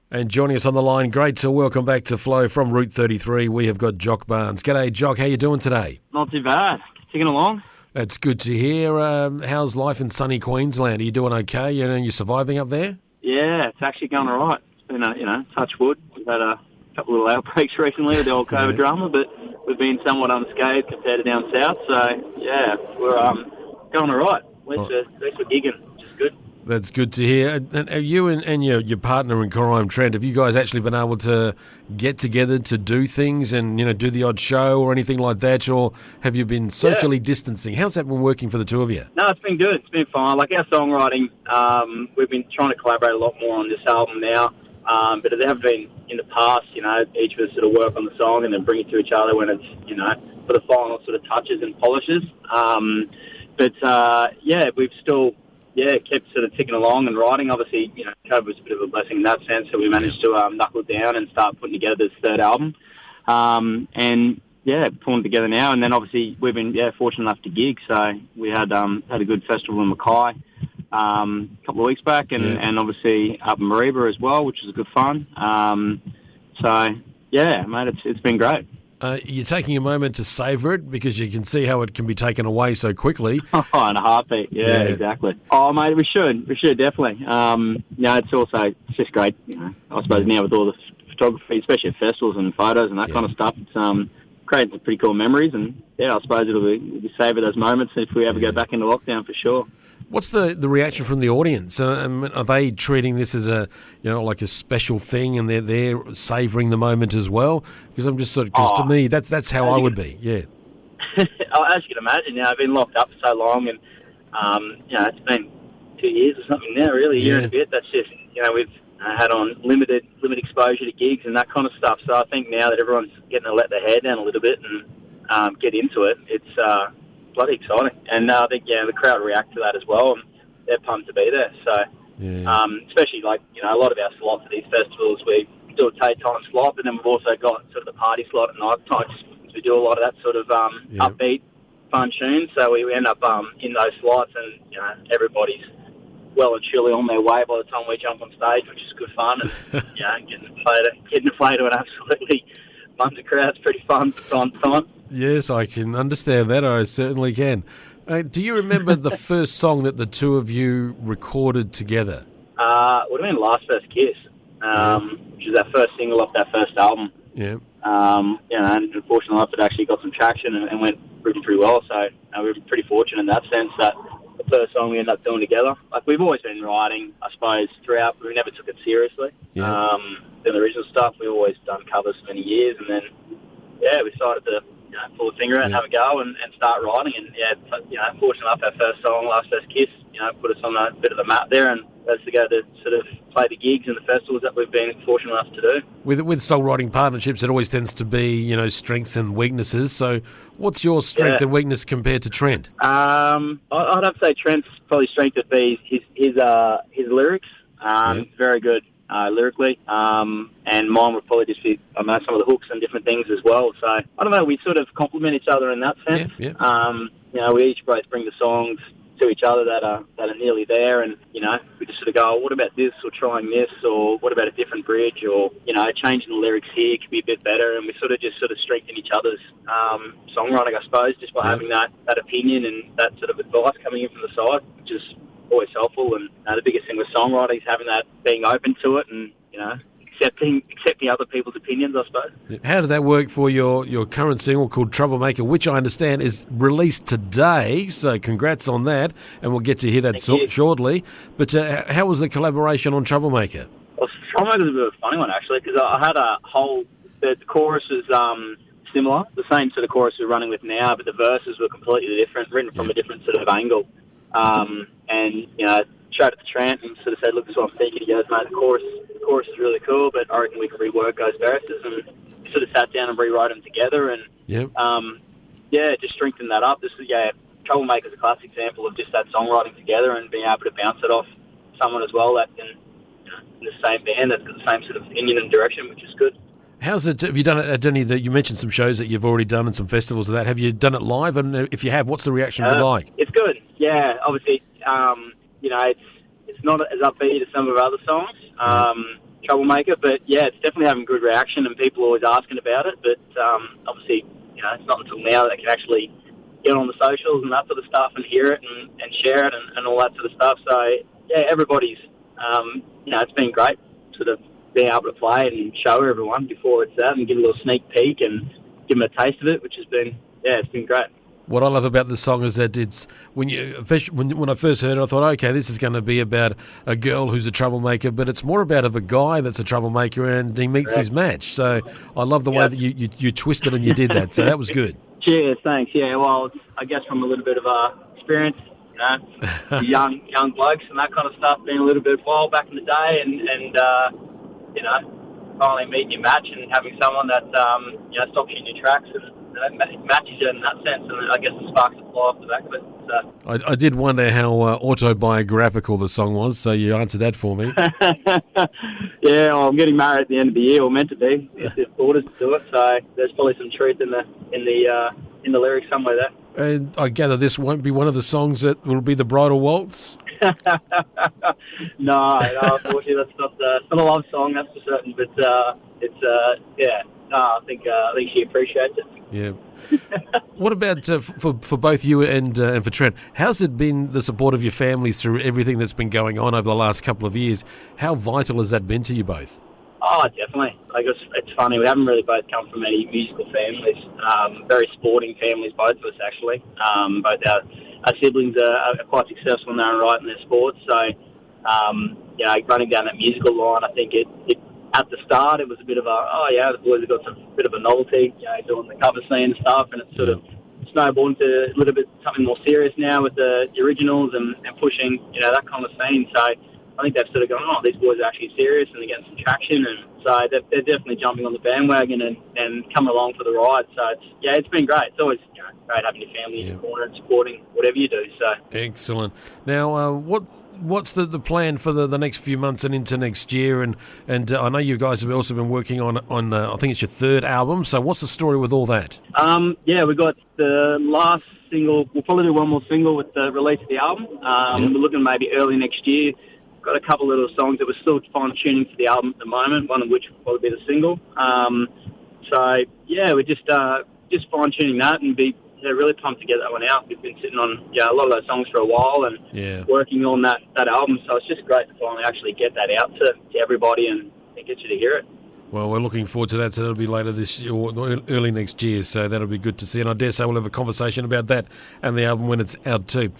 And joining us on the line, great to welcome back to Flow from Route 33. We have got Jock Barnes. G'day, Jock. How you doing today? Not too bad. Ticking along. It's good to hear. How's life in sunny Queensland? Are you doing okay? You're surviving up there? Yeah, it's actually going all right. It's been, touch wood. We've had a couple of little outbreaks recently with the old COVID drama, but we've been somewhat unscathed compared to down south. So, yeah, we're going all right. At least we're gigging, which is good. That's good to hear. And you and your partner in crime, Trent, have you guys actually been able to get together to do things and, do the odd show or anything like that? Or have you been socially distancing? How's that been working for the two of you? No, it's been good. It's been fine. Like our songwriting, we've been trying to collaborate a lot more on this album now. But there have been in the past, each of us sort of work on the song and then bring it to each other when it's, for the final sort of touches and polishes. We've still... kept sort of ticking along and writing. Obviously, COVID was a bit of a blessing in that sense, so we managed to knuckle down and start putting together this third album. Pulling it together now. And then obviously we've been fortunate enough to gig. So we had a good festival in Mackay a couple of weeks back, and obviously up in Mareeba as well, which was good fun. It's been great. You're taking a moment to savour it because you can see how it can be taken away so quickly. Oh, in a heartbeat. Yeah, exactly. Oh, mate, we should definitely. It's just great. I suppose now with all the photography, especially at festivals and photos and that kind of stuff, it's creating some pretty cool memories. And I suppose it'll be savour those moments if we ever go back into lockdown for sure. What's the reaction from the audience? Are they treating this as a like a special thing, and they're savouring the moment as well? Because I'm just to me that's how I would be. Yeah. As you can imagine, I've been locked up for so long, and it's been 2 years or something now, really, a year and a bit. That's just we've had on limited exposure to gigs and that kind of stuff. So I think now that everyone's getting to let their hair down a little bit and get into it, it's bloody exciting, and I think the crowd react to that as well, and they're pumped to be there. So, especially a lot of our slots at these festivals, we do a daytime slot, but then we've also got sort of the party slot at night time. We do a lot of that sort of upbeat, fun tunes. So we end up in those slots, and everybody's well and truly on their way by the time we jump on stage, which is good fun, and getting to play to an absolutely bunch of crowds, pretty fun from time to time. Yes, I can understand that. I certainly can. Do you remember the first song that the two of you recorded together? Would have been Last First Kiss, which is our first single off our first album. Yeah. And unfortunately enough, it actually got some traction and went pretty well. So we were pretty fortunate in that sense that the first song we ended up doing together. Like we've always been writing, I suppose, throughout, but we never took it seriously. Yeah. Then the original stuff, we've always done covers for many years, and then we decided to pull the finger out and have a go and start writing. And fortunately enough, our first song, Last First Kiss, put us on a bit of a map there, and us to go to sort of play the gigs and the festivals that we've been fortunate enough to do. With songwriting partnerships, it always tends to be strengths and weaknesses. So, what's your strength and weakness compared to Trent? I'd have to say Trent's probably strength would be his lyrics. He's very good lyrically, and mine would probably just be some of the hooks and different things as well. So I don't know, we sort of complement each other in that sense. We each both bring the songs to each other that are nearly there, and we just sort of go, what about this, or trying this, or what about a different bridge, or changing the lyrics here could be a bit better, and we sort of strengthen each other's songwriting, I suppose, just by having that opinion and that sort of advice coming in from the side, which is always helpful. And the biggest thing with songwriting is having that, being open to it, and accepting other people's opinions, I suppose. How did that work for your current single called Troublemaker, which I understand is released today, so congrats on that, and we'll get to hear that shortly. But how was the collaboration on Troublemaker? Well, Troublemaker was a bit of a funny one, actually, because I had the chorus is similar, the same sort of chorus we're running with now, but the verses were completely different, written from a different sort of angle. Chatted to Trent and sort of said, look, this is what I'm thinking. He goes, mate, the chorus is really cool, but I reckon we can rework those verses. And we sort of sat down and rewrote them together, and just strengthened that up. This is Troublemaker's a classic example of just that songwriting together and being able to bounce it off someone as well that in the same band that's got the same sort of opinion and direction, which is good. How's it? Have you done it at any that you mentioned some shows that you've already done and some festivals of that? Have you done it live? And if you have, what's the reaction been like? It's good. Yeah, obviously, it's not as upbeat as some of our other songs. Troublemaker. But yeah, it's definitely having good reaction, and people are always asking about it. But obviously, it's not until now that I can actually get on the socials and that sort of stuff and hear it and share it and all that sort of stuff. So yeah, everybody's, it's been great sort of being able to play it and show everyone before it's out and give a little sneak peek and give them a taste of it, which has been, it's been great. What I love about the song is that it's when I first heard it, I thought, okay, this is going to be about a girl who's a troublemaker, but it's more about a guy that's a troublemaker and he meets his match. So I love the way that you twisted and you did that. So that was good. Cheers, thanks. Yeah, well, I guess from a little bit of experience, young blokes and that kind of stuff, being a little bit wild back in the day, and finally meeting your match and having someone that stops you in your tracks and matches you in that sense, and I guess the sparks will fly off the back of it. So. I did wonder how autobiographical the song was, so you answered that for me. Yeah, well, I'm getting married at the end of the year, or meant to be, if there's orders to do it. So there's probably some truth in the lyrics somewhere there. And I gather this won't be one of the songs that will be the bridal waltz. No, unfortunately, that's not a love song, that's for certain. But I think she appreciates it. Yeah. What about for both you and for Trent? How's it been, the support of your families through everything that's been going on over the last couple of years? How vital has that been to you both? Oh, definitely. It's funny. We haven't really both come from any musical families. Very sporting families, both of us actually. Both our siblings are quite successful in their own right in their sports. So, running down that musical line, I think it at the start it was a bit of the boys have got some bit of a novelty, doing the cover scene and stuff, and it's sort of snowballed into a little bit something more serious now with the originals and pushing, that kind of scene. So I think they've sort of gone, these boys are actually serious and they're getting some traction, and so they're definitely jumping on the bandwagon and coming along for the ride. So it's been great. It's always great having your family in your corner and supporting whatever you do. So excellent. Now, what's the plan for the next few months and into next year? And I know you guys have also been working on I think it's your third album. So what's the story with all that? We got the last single. We'll probably do one more single with the release of the album. We're looking maybe early next year. Got a couple of little songs that we're still fine-tuning for the album at the moment, one of which will probably be the single. We're just fine-tuning that and be really pumped to get that one out. We've been sitting on a lot of those songs for a while and working on that album, so it's just great to finally actually get that out to everybody and get you to hear it. Well, we're looking forward to that, so that'll be later this year or early next year, so that'll be good to see. And I dare say we'll have a conversation about that and the album when it's out too.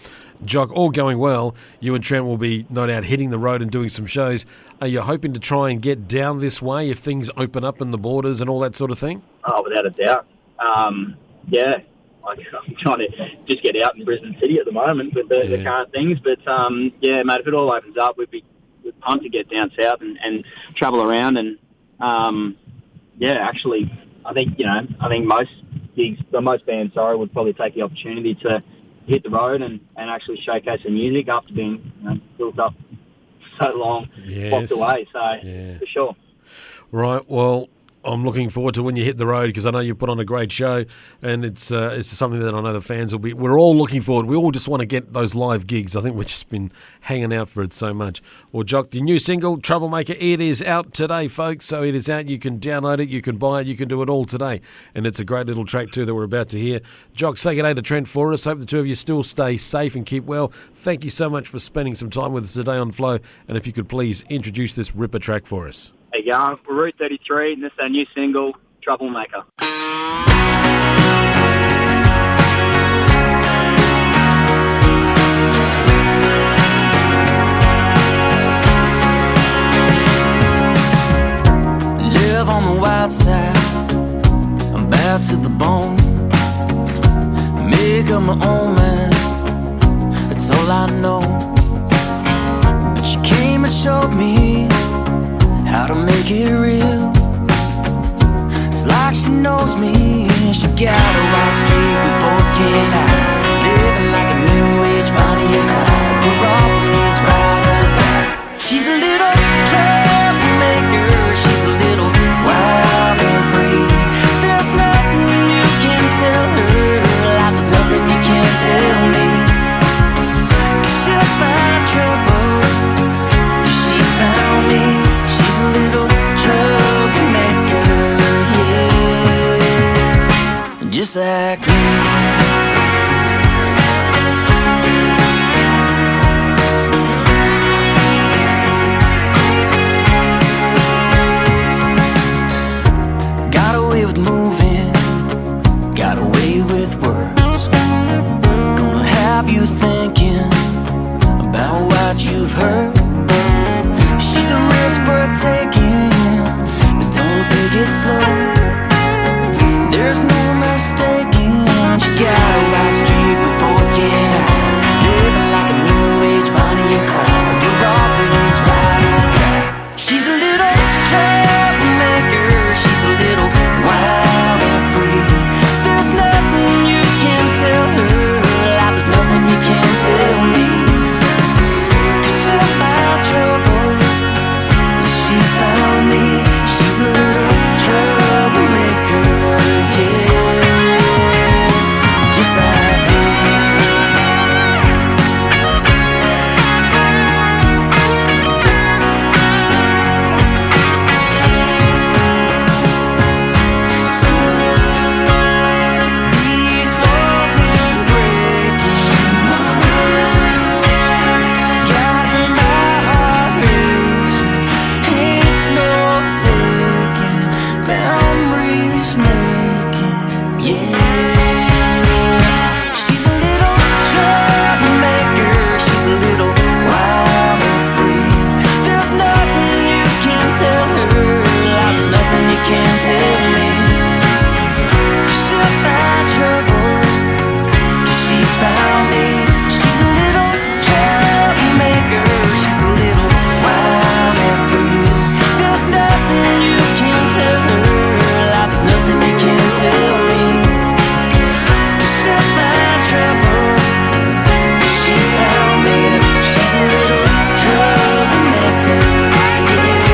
Jock, all going well, you and Trent will be no doubt hitting the road and doing some shows. Are you hoping to try and get down this way if things open up in the borders and all that sort of thing? Oh, without a doubt. I'm trying to just get out in Brisbane City at the moment with the current things. But, mate, if it all opens up, we're pumped to get down south and travel around and actually, I think most gigs, most bands, would probably take the opportunity to hit the road and actually showcase their music after being built up so long, locked away. So for sure. Right. Well, I'm looking forward to when you hit the road because I know you put on a great show, and it's something that I know the fans will be. We're all looking forward. We all just want to get those live gigs. I think we've just been hanging out for it so much. Well, Jock, the new single Troublemaker, it is out today, folks. So it is out. You can download it, you can buy it, you can do it all today, and it's a great little track too that we're about to hear. Jock, say good day to Trent for us. Hope the two of you still stay safe and keep well. Thank you so much for spending some time with us today on Flow, and if you could please introduce this ripper track for us. There you go. We're Route 33, and this is our new single, Troublemaker. Live on the wild side, I'm bad to the bone. Make up my own man, that's all I know. But she came and showed me how to make it real. It's like she knows me. She got a wild streak, we both can't hide. Living like a new age Bonnie and Clyde. We're always right on time. She's a little troublemaker. She's a little wild and free. There's nothing you can tell her, like there's nothing you can tell me. 'Cause she'll find trouble, 'cause she found me. She's a little just like me. Got away with moving, got away with words. Gonna have you thinking about what you've heard. She's a risk worth taking, but don't take it slow. There's no mistaking, you got a wild streak, we both get out. Living like a new age Bonnie and Clyde. You're always right on time. She's a little troublemaker, she's a little wild and free. There's nothing you can tell her, like there's nothing you can tell me. 'Cause she'll find trouble, and she found me. She's a little troublemaker, yeah, just like me. These walls been breaking, got my heart racing. Ain't no faking, memories making, yeah. She's a little troublemaker, she's a little wild and free. There's nothing you can tell her, like there's nothing you can tell me. 'Cause she'll find trouble, 'cause she found me. She's a little troublemaker, she's a little wild and free. There's nothing you can tell her, like there's nothing you can tell me. 'Cause she'll find trouble, 'cause she found me. She's a little troublemaker, yeah.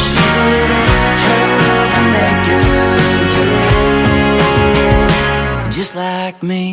She's a little troublemaker, yeah, just like me.